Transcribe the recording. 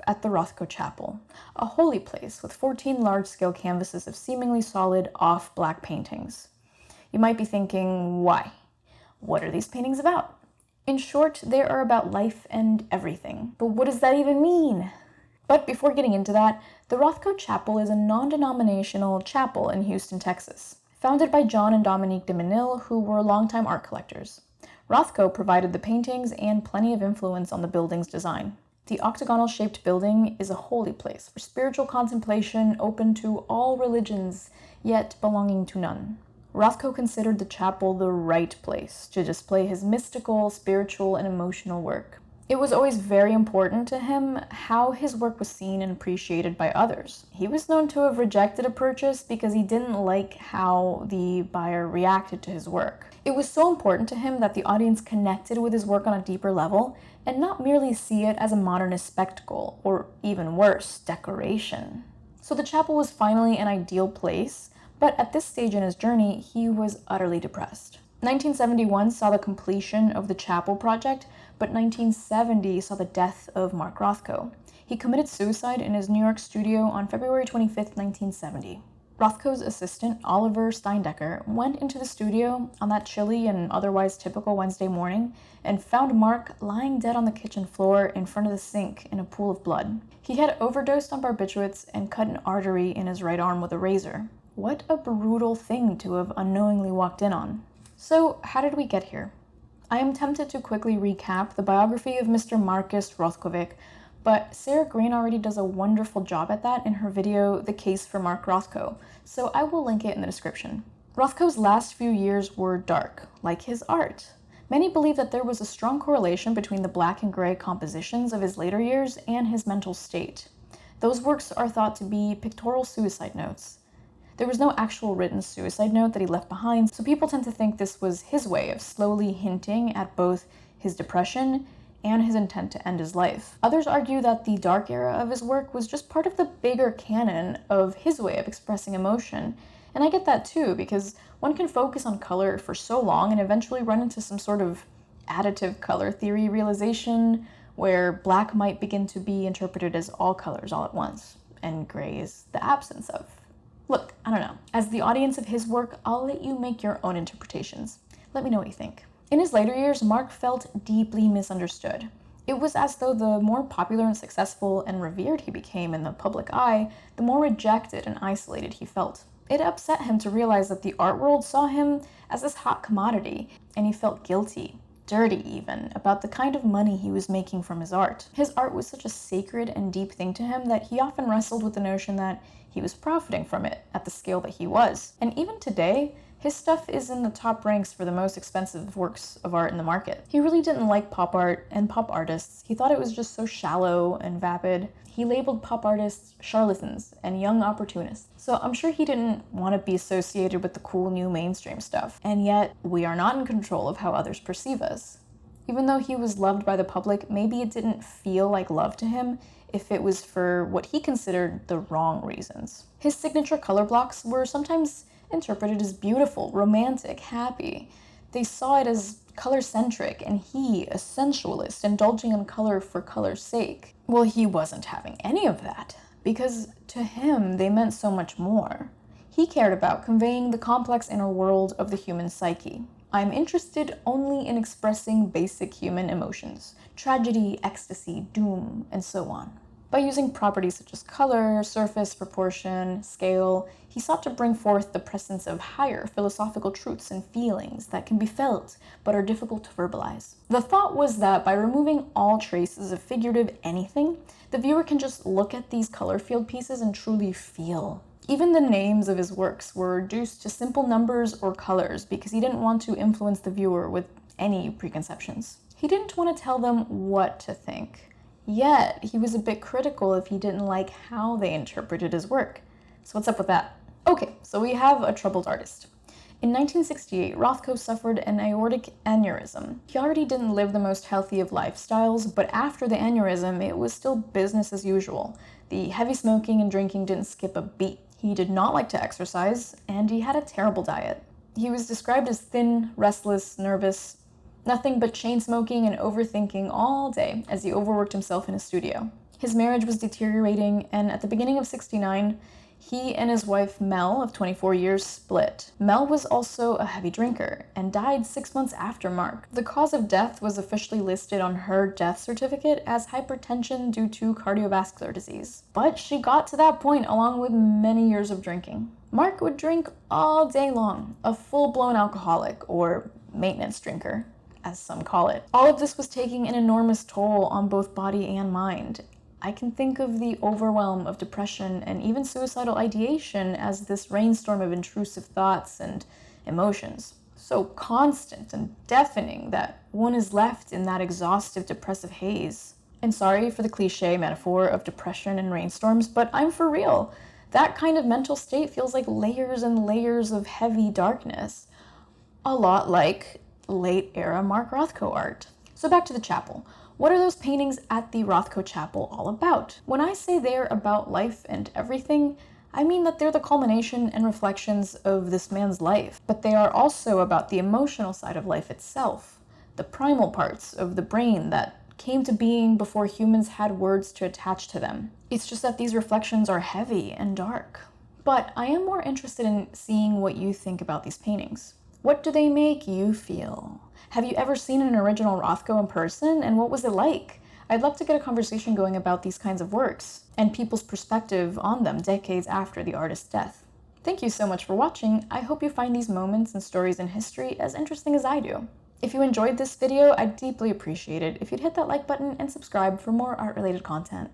at the Rothko Chapel, a holy place with 14 large-scale canvases of seemingly solid, off-black paintings. You might be thinking, why? What are these paintings about? In short, they are about life and everything. But what does that even mean? But before getting into that, the Rothko Chapel is a non-denominational chapel in Houston, Texas, founded by John and Dominique de Menil, who were longtime art collectors. Rothko provided the paintings and plenty of influence on the building's design. The octagonal-shaped building is a holy place for spiritual contemplation open to all religions, yet belonging to none. Rothko considered the chapel the right place to display his mystical, spiritual, and emotional work. It was always very important to him how his work was seen and appreciated by others. He was known to have rejected a purchase because he didn't like how the buyer reacted to his work. It was so important to him that the audience connected with his work on a deeper level and not merely see it as a modernist spectacle, or even worse, decoration. So the chapel was finally an ideal place, but at this stage in his journey, he was utterly depressed. 1971 saw the completion of the chapel project, but 1970 saw the death of Mark Rothko. He committed suicide in his New York studio on February 25, 1970. Rothko's assistant, Oliver Steindecker, went into the studio on that chilly and otherwise typical Wednesday morning and found Mark lying dead on the kitchen floor in front of the sink in a pool of blood. He had overdosed on barbiturates and cut an artery in his right arm with a razor. What a brutal thing to have unknowingly walked in on. So, how did we get here? I am tempted to quickly recap the biography of Mr. Marcus Rothkovic, but Sarah Green already does a wonderful job at that in her video, The Case for Mark Rothko, so I will link it in the description. Rothko's last few years were dark, like his art. Many believe that there was a strong correlation between the black and gray compositions of his later years and his mental state. Those works are thought to be pictorial suicide notes. There was no actual written suicide note that he left behind, so people tend to think this was his way of slowly hinting at both his depression and his intent to end his life. Others argue that the dark era of his work was just part of the bigger canon of his way of expressing emotion. And I get that too, because one can focus on color for so long and eventually run into some sort of additive color theory realization where black might begin to be interpreted as all colors all at once, and gray is the absence of. Look, I don't know. As the audience of his work, I'll let you make your own interpretations. Let me know what you think. In his later years, Mark felt deeply misunderstood. It was as though the more popular and successful and revered he became in the public eye, the more rejected and isolated he felt. It upset him to realize that the art world saw him as this hot commodity, and he felt guilty, dirty even, about the kind of money he was making from his art. His art was such a sacred and deep thing to him that he often wrestled with the notion that he was profiting from it at the scale that he was. And even today, his stuff is in the top ranks for the most expensive works of art in the market. He really didn't like pop art and pop artists. He thought it was just so shallow and vapid. He labeled pop artists charlatans and young opportunists. So I'm sure he didn't want to be associated with the cool new mainstream stuff. And yet, we are not in control of how others perceive us. Even though he was loved by the public, maybe it didn't feel like love to him if it was for what he considered the wrong reasons. His signature color blocks were sometimes interpreted as beautiful, romantic, happy. They saw it as color-centric, and he, a sensualist, indulging in color for color's sake. Well, he wasn't having any of that, because to him, they meant so much more. He cared about conveying the complex inner world of the human psyche. I'm interested only in expressing basic human emotions, tragedy, ecstasy, doom, and so on. By using properties such as color, surface, proportion, scale, he sought to bring forth the presence of higher philosophical truths and feelings that can be felt but are difficult to verbalize. The thought was that by removing all traces of figurative anything, the viewer can just look at these color field pieces and truly feel. Even the names of his works were reduced to simple numbers or colors because he didn't want to influence the viewer with any preconceptions. He didn't want to tell them what to think. Yet, he was a bit critical if he didn't like how they interpreted his work. So what's up with that? Okay, so we have a troubled artist. In 1968, Rothko suffered an aortic aneurysm. He already didn't live the most healthy of lifestyles, but after the aneurysm, it was still business as usual. The heavy smoking and drinking didn't skip a beat. He did not like to exercise, and he had a terrible diet. He was described as thin, restless, nervous, nothing but chain smoking and overthinking all day as he overworked himself in his studio. His marriage was deteriorating, and at the beginning of '69, he and his wife Mel, of 24 years, split. Mel was also a heavy drinker and died 6 months after Mark. The cause of death was officially listed on her death certificate as hypertension due to cardiovascular disease. But she got to that point along with many years of drinking. Mark would drink all day long, a full-blown alcoholic, or maintenance drinker, as some call it. All of this was taking an enormous toll on both body and mind. I can think of the overwhelm of depression and even suicidal ideation as this rainstorm of intrusive thoughts and emotions. So constant and deafening that one is left in that exhaustive, depressive haze. And sorry for the cliche metaphor of depression and rainstorms, but I'm for real. That kind of mental state feels like layers and layers of heavy darkness. A lot like late-era Mark Rothko art. So back to the chapel. What are those paintings at the Rothko Chapel all about? When I say they're about life and everything, I mean that they're the culmination and reflections of this man's life, but they are also about the emotional side of life itself, the primal parts of the brain that came to being before humans had words to attach to them. It's just that these reflections are heavy and dark. But I am more interested in seeing what you think about these paintings. What do they make you feel? Have you ever seen an original Rothko in person, and what was it like? I'd love to get a conversation going about these kinds of works, and people's perspective on them decades after the artist's death. Thank you so much for watching. I hope you find these moments and stories in history as interesting as I do. If you enjoyed this video, I'd deeply appreciate it if you'd hit that like button and subscribe for more art-related content.